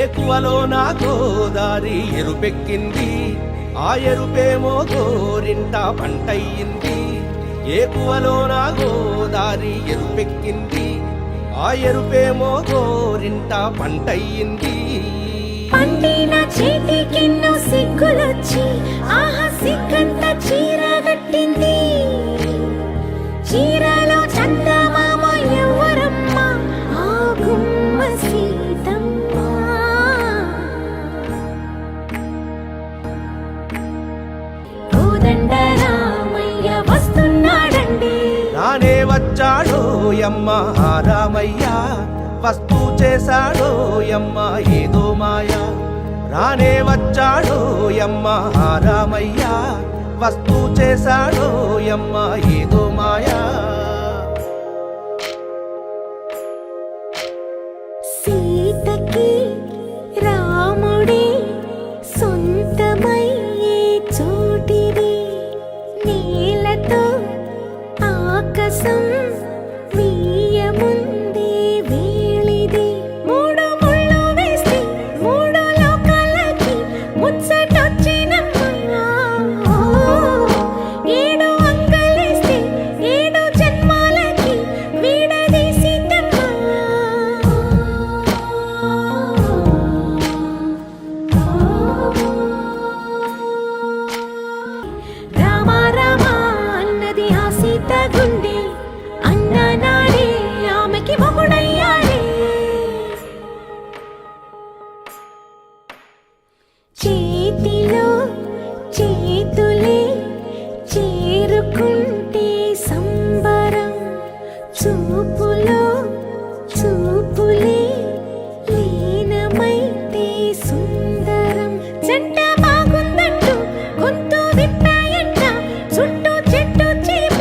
ఏకువలో నా గోదారి ఎరుపెక్కింది, ఆ ఎరుపేమో గోరింట పంటయ్యింది. ఏకువలో నా గోదారి ఎరుపెక్కింది, ఆ ఎరుపేమో గోరింట పంటయ్యింది. పండిన చేతికెన్నో సిగ్గులొచ్చి ఆహా సిగ్గంత చీర కట్టింది. చీరలో చందమామ ఎవరమ్మ, ఆ గుమ్మ సీతమ్మ. కోదండరామయ్య వస్తున్నాడండి, రానే వచ్చాడో యమ్మ రామయ్య, వస్తూ చేశాడో యమ్మ ఏదో మాయ. రానే వచ్చాడో యమ్మ రామయ్య, వస్తూ చేశాడో యమ్మ ఏదో మాయా. సీతకి రాముడే సొంతమయ్యే చోటిది, నేలతో ఆకాశం వీయముందే వేళిది. మూడు ముళ్ళు వేస్తే మూడు లోకాలకి ముచ్చటొచ్చినమ్మా. ఏడు అంగలేస్తే ఏడు జన్మాలకి వీడదీసిద్దమ్మా. రామ రామ అన్నది ఆ సీత గుండె, అన్న నాడే ఆమెకి మొగుడయ్యాడే. చేతిలో చేతులే చేరుకుంటే సంబరం, చూపులో చూపులే లీనమైతే సుందరం. జంట బాగుందంటూ గొంతు విప్పాయంట చుట్టూ చెట్టు చీమ.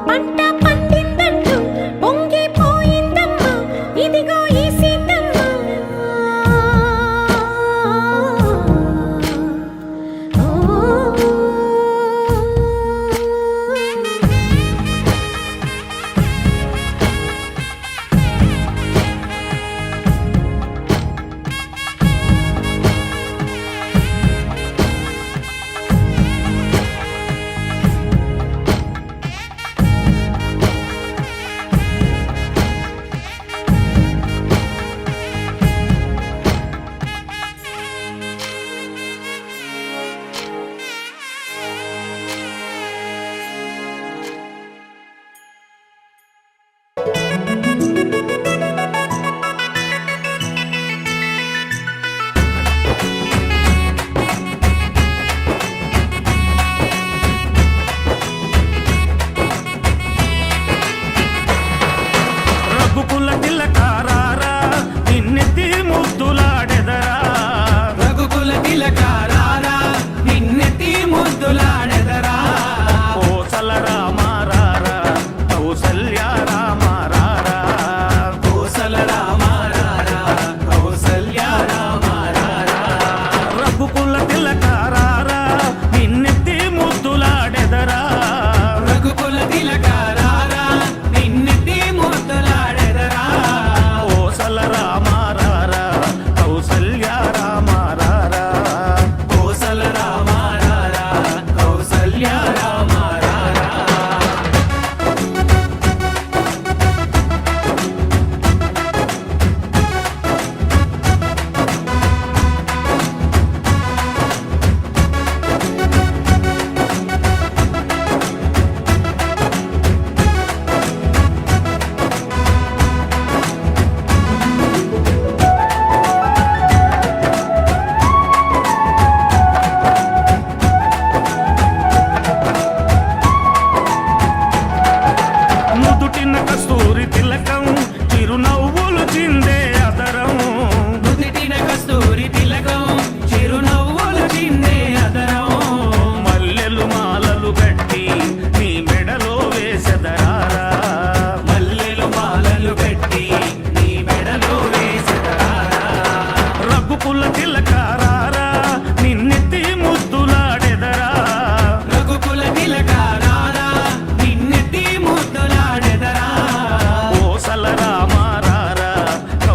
పంట పండిందంటూ పొంగిపోయిందమ్మా, ఇదిగో ఈ సీతమ్మ.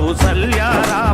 కౌసల్య రామ